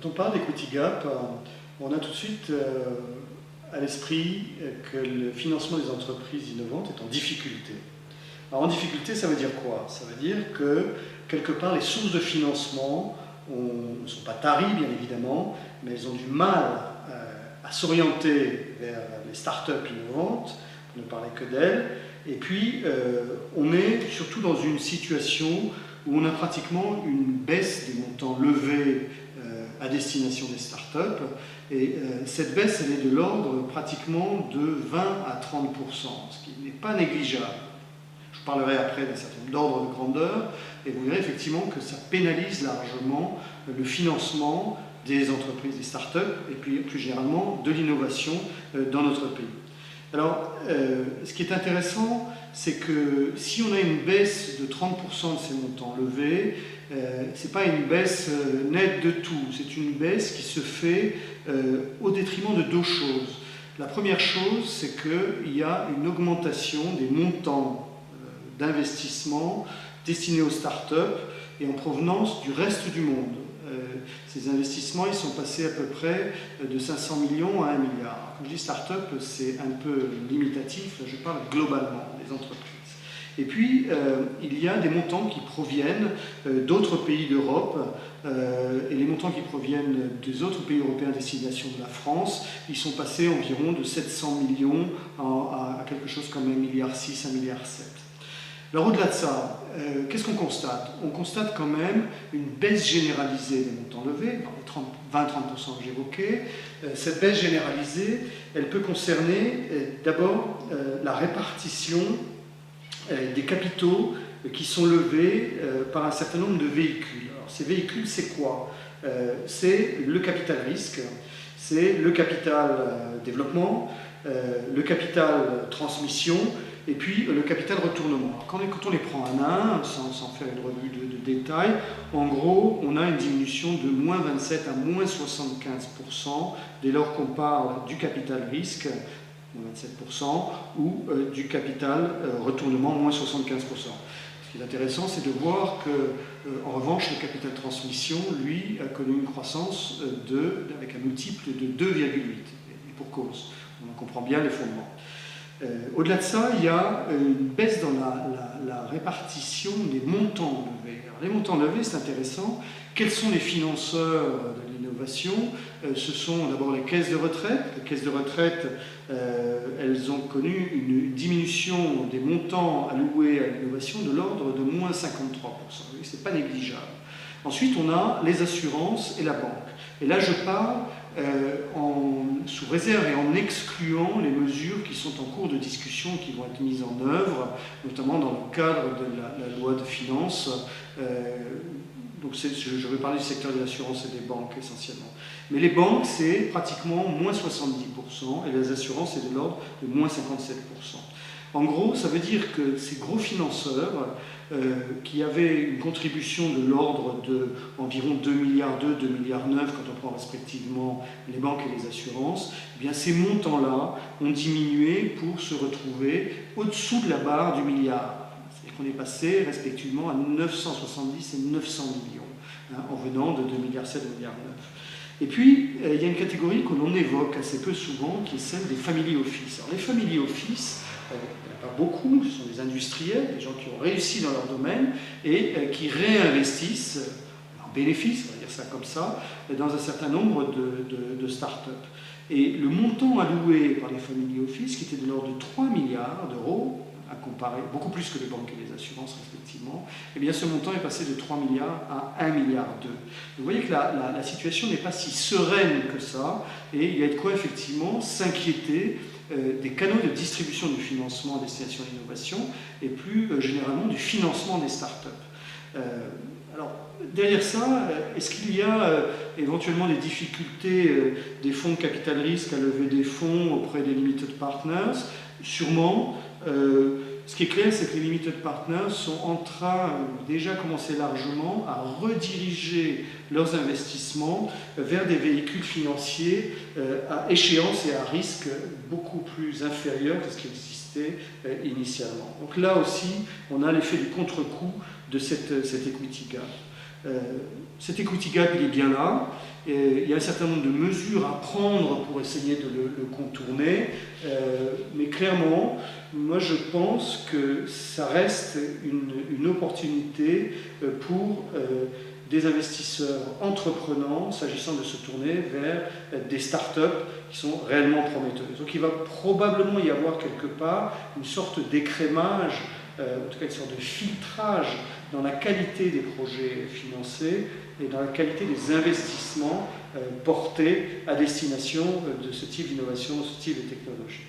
Quand on parle d'equity gap, on a tout de suite à l'esprit que le financement des entreprises innovantes est en difficulté. Alors en difficulté, ça veut dire quoi? Ça veut dire que quelque part les sources de financement ne sont pas taries, bien évidemment, mais elles ont du mal à s'orienter vers les startups innovantes, pour ne parler que d'elles. Et puis, on est surtout dans une situation où on a pratiquement une baisse des montants levés à destination des startups. Et cette baisse, elle est de l'ordre pratiquement de 20 à 30%, ce qui n'est pas négligeable. Je parlerai après d'un certain nombre d'ordres de grandeur, et vous verrez effectivement que ça pénalise largement le financement des entreprises, des startups, et puis plus généralement de l'innovation dans notre pays. Alors, ce qui est intéressant, c'est que si on a une baisse de 30% de ces montants levés, ce n'est pas une baisse nette de tout, c'est une baisse qui se fait au détriment de deux choses. La première chose, c'est qu'il y a une augmentation des montants d'investissement destinés aux startups et en provenance du reste du monde. Ces investissements, ils sont passés à peu près de 500 millions à 1 milliard. Quand je dis start-up, c'est un peu limitatif, je parle globalement des entreprises. Et puis, il y a des montants qui proviennent d'autres pays d'Europe, et les montants qui proviennent des autres pays européens à destination de la France, ils sont passés environ de 700 millions à quelque chose comme 1,6 milliard, 1,7 milliard. Alors au-delà de ça, qu'est-ce qu'on constate? On constate quand même une baisse généralisée des montants levés, dans les 20-30% que j'évoquais. Cette baisse généralisée, elle peut concerner d'abord la répartition des capitaux qui sont levés par un certain nombre de véhicules. Alors ces véhicules, c'est quoi? C'est le capital risque, c'est le capital développement, le capital transmission, et puis le capital retournement. Quand on les prend un à un, sans faire une revue de détail, en gros, on a une diminution de moins 27 à moins 75% dès lors qu'on parle du capital risque, moins 27%, ou du capital retournement, moins 75%. Ce qui est intéressant, c'est de voir que, en revanche, le capital transmission, lui, a connu une croissance avec un multiple de 2,8. Et pour cause. On comprend bien les fondements. Au-delà de ça, il y a une baisse dans la répartition des montants levés. Alors, les montants levés, c'est intéressant. Quels sont les financeurs de l'innovation? Ce sont d'abord les caisses de retraite. Les caisses de retraite, elles ont connu une diminution des montants alloués à l'innovation de l'ordre de moins 53%. Ce n'est pas négligeable. Ensuite, on a les assurances et la banque. Et là, je parle sous réserve et en excluant les mesures qui sont en cours de discussion, qui vont être mises en œuvre, notamment dans le cadre de la loi de finances. Donc je vais parler du secteur de l'assurance et des banques essentiellement. Mais les banques, c'est pratiquement moins 70%, et les assurances, c'est de l'ordre de moins 57%. En gros, ça veut dire que ces gros financeurs, qui avaient une contribution de l'ordre d'environ 2,2 milliards, 2,9 milliards quand on prend respectivement les banques et les assurances, eh bien ces montants-là ont diminué pour se retrouver au-dessous de la barre du milliard. C'est-à-dire qu'on est passé respectivement à 970 et 900 millions, en venant de 2,7 milliards, 2,9 milliards. Et puis, il y a une catégorie que l'on évoque assez peu souvent, qui est celle des family office. Alors les family office, il n'y en a pas beaucoup, ce sont des industriels, des gens qui ont réussi dans leur domaine et qui réinvestissent en bénéfice, on va dire ça comme ça, dans un certain nombre de start-up. Et le montant alloué par les family office, qui était de l'ordre de 3 milliards d'euros, à comparer, beaucoup plus que les banques et les assurances respectivement, eh bien ce montant est passé de 3 milliards à 1,2 milliard. Vous voyez que la situation n'est pas si sereine que ça, et il y a de quoi effectivement s'inquiéter des canaux de distribution du financement à destination de l'innovation et plus généralement du financement des startups. Alors, derrière ça, est-ce qu'il y a éventuellement des difficultés des fonds de capital risque à lever des fonds auprès des limited partners? Sûrement. Ce qui est clair, c'est que les limited partners sont en train, déjà commencé largement, à rediriger leurs investissements vers des véhicules financiers à échéance et à risque beaucoup plus inférieurs que ce qui existait initialement. Donc là aussi, on a l'effet du contre-coup de cet equity gap. Cet equity gap, il est bien là. Et il y a un certain nombre de mesures à prendre pour essayer de le contourner. Mais clairement, moi je pense que ça reste une opportunité pour des investisseurs entreprenants s'agissant de se tourner vers des startups qui sont réellement prometteuses. Donc il va probablement y avoir quelque part une sorte d'écrémage, en tout cas une sorte de filtrage dans la qualité des projets financés et dans la qualité des investissements portés à destination de ce type d'innovation, ce type de technologie.